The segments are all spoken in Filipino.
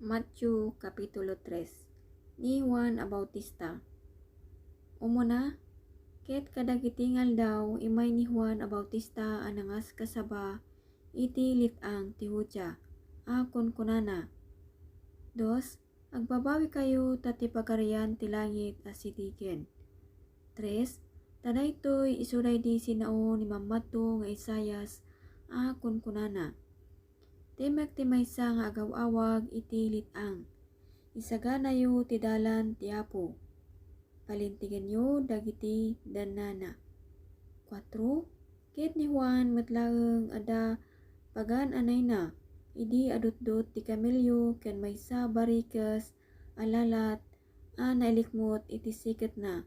Matthew Kapitulo 3. Ni Juan a Bautista. Umuna, ket kadagitingal daw imay ni Juan a Bautista anangas kasaba iti litang ti Judea, akon kunana. Dos, agbabawi kayo tati pagarian ti langit a sitiken. Tres, tadaytoy isuray di sinao ni mammato nga Isayas, akon kunana. Timek ti maysa nga agaw-awag iti litang. Isagana yu ti dalan ti Apo. Palintigan yu dagiti danana. 4. Ket ni Juan metlaeng ada pagan anay na. Idi adutdot ti kamelyo ken maysa barikas alalat a nailikmot iti siket na.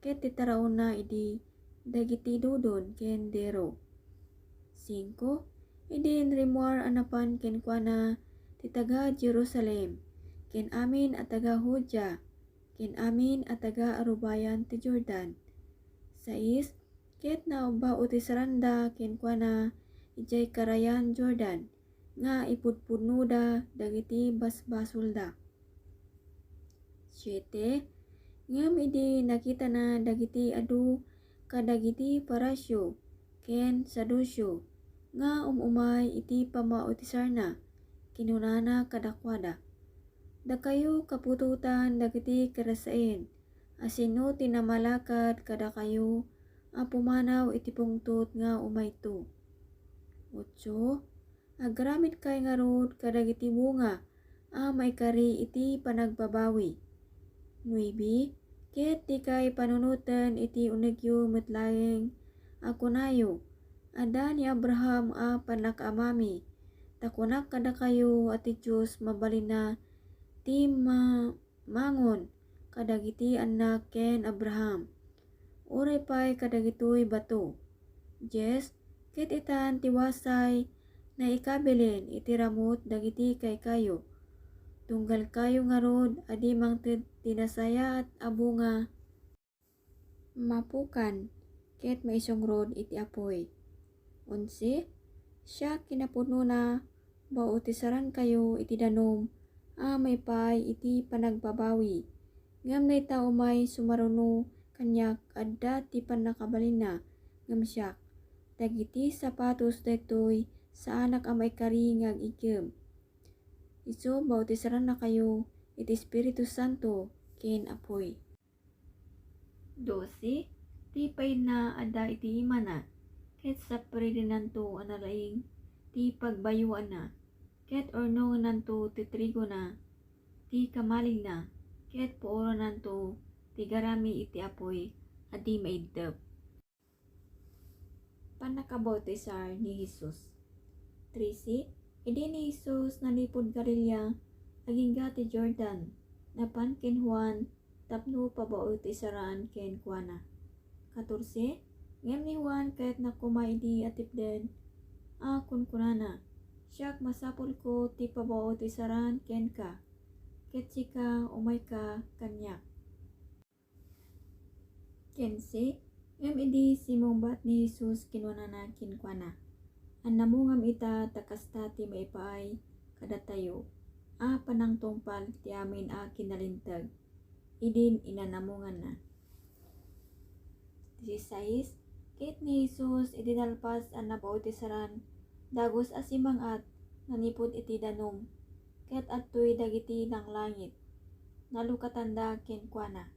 Ket ti taraon na idi dagiti dudon ken dero. 5. Idin rimuar anapan ken kuana ti taga Jerusalem, ken amin at taga Judea, ken amin at taga arubayan ti Jordan. 6. Ket naubao ti saranda ken kuana ijay karayan Jordan, nga ipudpudno da dagiti basbasolda. 7. Ngem idi nakita na dagiti adu kadagiti parasyo ken sadusyo, nga umay iti pamautisar na, kinunana kadakwada. Dakayo kapututan dagiti karasain, asino tinamalakad kada kayo, a pumanaw iti pungtot nga umayto. 8. Agramid kay ngarod kadagiti bunga, a maikari iti panagbabawi. 9. Ket di kay panunutan iti unegyo metlaeng akunayo, ada ni Abraham a panakaamami, takunak kada kayo ati Diyos mabalina ti mangon kadagiti anak ken Abraham. Uray pay kadagitoy bato. 10. Ket itan tiwasay na ikabilin iti ramut dagiti kay kayo. Tunggal kayo ngarod adi mangted tinasaya at abunga mapukan ket maisongrod iti apoy. 11. Siya kinapuno na bautisaran kayo iti danom a maypay iti panagbabawi. Ngem dayta umay sumaruno kanyak adda ti panakabalina ngem siak. Dagiti sapatos daytoy sa anak a maikari nga agigem. Isu bautisaran na kayo iti Espiritu Santo ken apoy. 12. Ti paid na adda iti imana, ket sa pridinanto analaing ti pagbayuan na, ket ornongan nanto ti trigo na, ti kamalig na, ket puoran nanto ti garami iti apoy, adi maiddep. Panakabautisar ni Jesus. 13. Idi ni Jesus nalipod Galilea, agingga ti Jordan, napan ken Juan, tapno pabautisaran ken kuana. 14. Ngem ni Juan ket nakumay di atipden, a kunkunana, siak masapul ko ti pabautisaran ken ka, ket sika umay ka kanyak. 15. Ngem idi simungbat ni Jesus kinunana kinkuana, annamungam ita takasta ti maipaay kadatayo, a panangtungpal ti amin a kinalintag, idin inanamungan na. 16. Ket ni Jesus idinalpas an nabautisaran, dagos asimang-at nanipod iti danom, ket adtoy dagiti langlangit, nalukatanda ken kuana,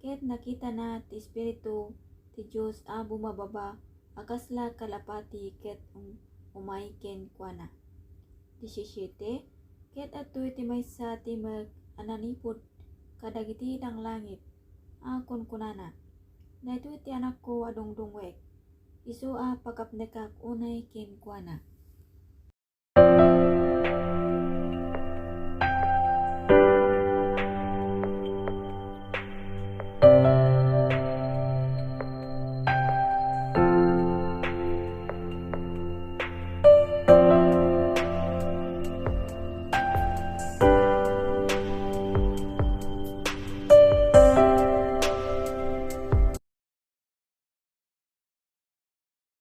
ket nakita na ti Espiritu ti Dios a bumababa akasla kalapati ket umay ken kuana. 17. Ket adtoy ti maysa ti ananipod kadagiti langlangit, a kunkunana, daytoy ti anak ko a dungdungwek, isu a pagkapnekak unay ken kuana.